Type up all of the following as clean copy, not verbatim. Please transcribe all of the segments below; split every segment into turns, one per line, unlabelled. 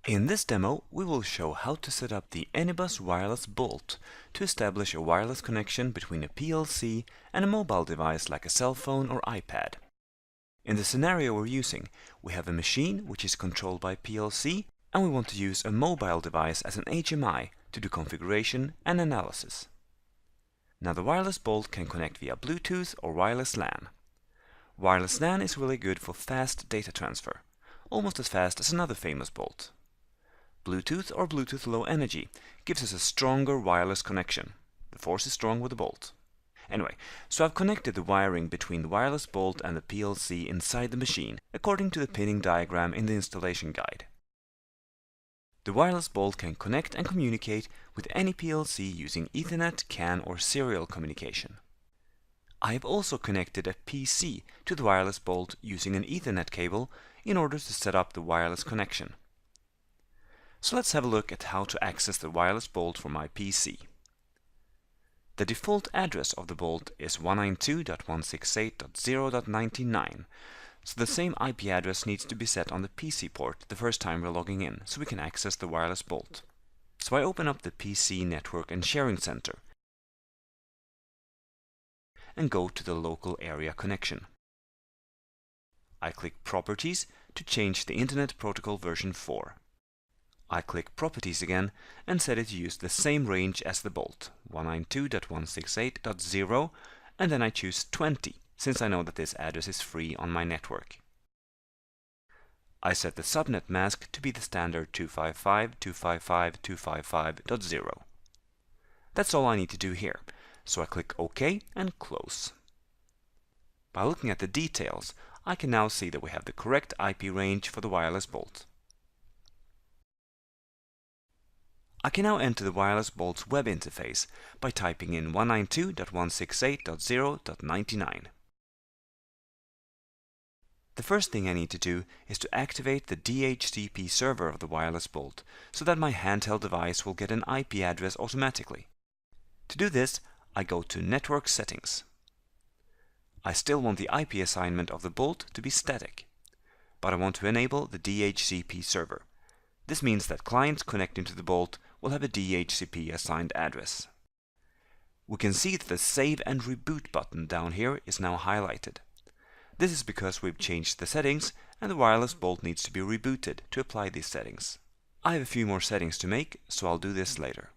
In this demo, we will show how to set up the Anybus Wireless Bolt to establish a wireless connection between a PLC and a mobile device like a cell phone or iPad. In the scenario we're using, we have a machine which is controlled by PLC, and we want to use a mobile device as an HMI to do configuration and analysis. Now the wireless bolt can connect via Bluetooth or wireless LAN. Wireless LAN is really good for fast data transfer, almost as fast as another famous bolt. Bluetooth or Bluetooth Low Energy gives us a stronger wireless connection. The force is strong with the bolt. Anyway, so I've connected the wiring between the wireless bolt and the PLC inside the machine, according to the pinning diagram in the installation guide. The wireless bolt can connect and communicate with any PLC using Ethernet, CAN or serial communication. I have also connected a PC to the wireless bolt using an Ethernet cable in order to set up the wireless connection. So let's have a look at how to access the wireless bolt for my PC. The default address of the bolt is 192.168.0.99, so the same IP address needs to be set on the PC port the first time we're logging in, so we can access the wireless bolt. So I open up the PC Network and Sharing Center and go to the local area connection. I click Properties to change the Internet Protocol version 4. I click Properties again and set it to use the same range as the bolt, 192.168.0, and then I choose 20, since I know that this address is free on my network. I set the subnet mask to be the standard 255.255.255.0. That's all I need to do here, so I click OK and Close. By looking at the details, I can now see that we have the correct IP range for the wireless bolt. I can now enter the wireless bolt's web interface by typing in 192.168.0.99. The first thing I need to do is to activate the DHCP server of the wireless bolt so that my handheld device will get an IP address automatically. To do this, I go to Network Settings. I still want the IP assignment of the bolt to be static, but I want to enable the DHCP server. This means that clients connecting to the bolt will have a DHCP assigned address. We can see that the Save and Reboot button down here is now highlighted. This is because we've changed the settings and the wireless bolt needs to be rebooted to apply these settings. I have a few more settings to make, so I'll do this later.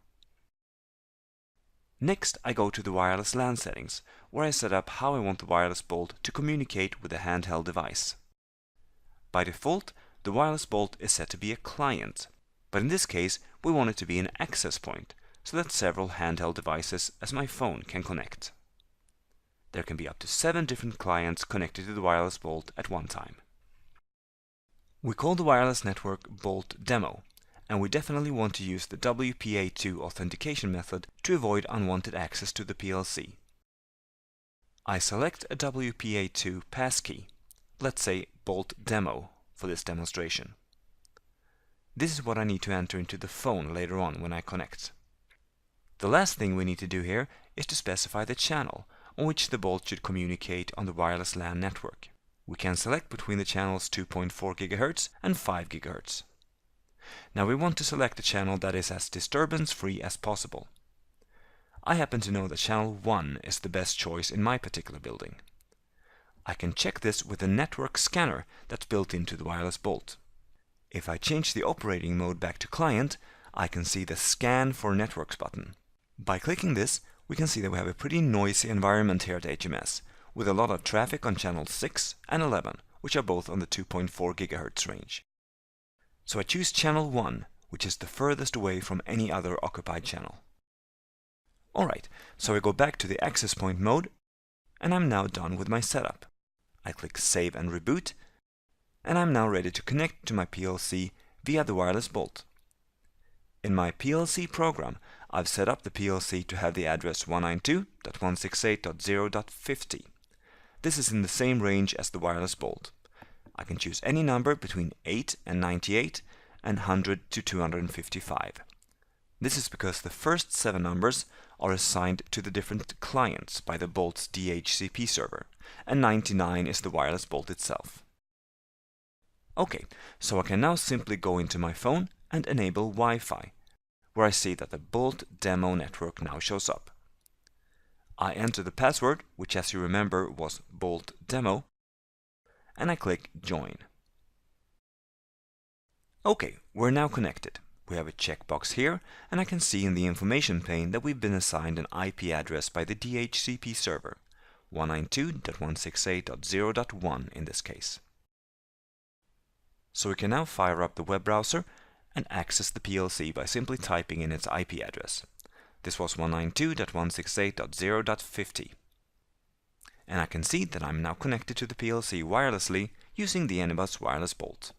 Next, I go to the wireless LAN settings, where I set up how I want the wireless bolt to communicate with the handheld device. By default, the wireless bolt is set to be a client, but in this case we want it to be an access point, so that several handheld devices as my phone can connect. There can be up to 7 different clients connected to the wireless bolt at one time. We call the wireless network Bolt Demo, and we definitely want to use the WPA2 authentication method to avoid unwanted access to the PLC. I select a WPA2 passkey, let's say Bolt Demo, for this demonstration. This is what I need to enter into the phone later on when I connect. The last thing we need to do here is to specify the channel on which the bolt should communicate on the wireless LAN network. We can select between the channels 2.4 GHz and 5 GHz. Now we want to select a channel that is as disturbance-free as possible. I happen to know that channel 1 is the best choice in my particular building. I can check this with a network scanner that's built into the wireless bolt. If I change the operating mode back to client, I can see the Scan for Networks button. By clicking this, we can see that we have a pretty noisy environment here at HMS, with a lot of traffic on channels 6 and 11, which are both on the 2.4 GHz range. So I choose channel 1, which is the furthest away from any other occupied channel. Alright, so I go back to the access point mode, and I'm now done with my setup. I click Save and Reboot, and I'm now ready to connect to my PLC via the wireless bolt. In my PLC program, I've set up the PLC to have the address 192.168.0.50. This is in the same range as the wireless bolt. I can choose any number between 8 and 98 and 100 to 255. This is because the first 7 numbers are assigned to the different clients by the bolt's DHCP server, and 99 is the wireless bolt itself. Okay, so I can now simply go into my phone and enable Wi-Fi, where I see that the Bolt demo network now shows up. I enter the password, which as you remember was Bolt demo, and I click Join. Okay, we're now connected. We have a checkbox here, and I can see in the information pane that we've been assigned an IP address by the DHCP server, 192.168.0.1 in this case. So we can now fire up the web browser and access the PLC by simply typing in its IP address. This was 192.168.0.50. And I can see that I'm now connected to the PLC wirelessly using the Anybus Wireless Bolt.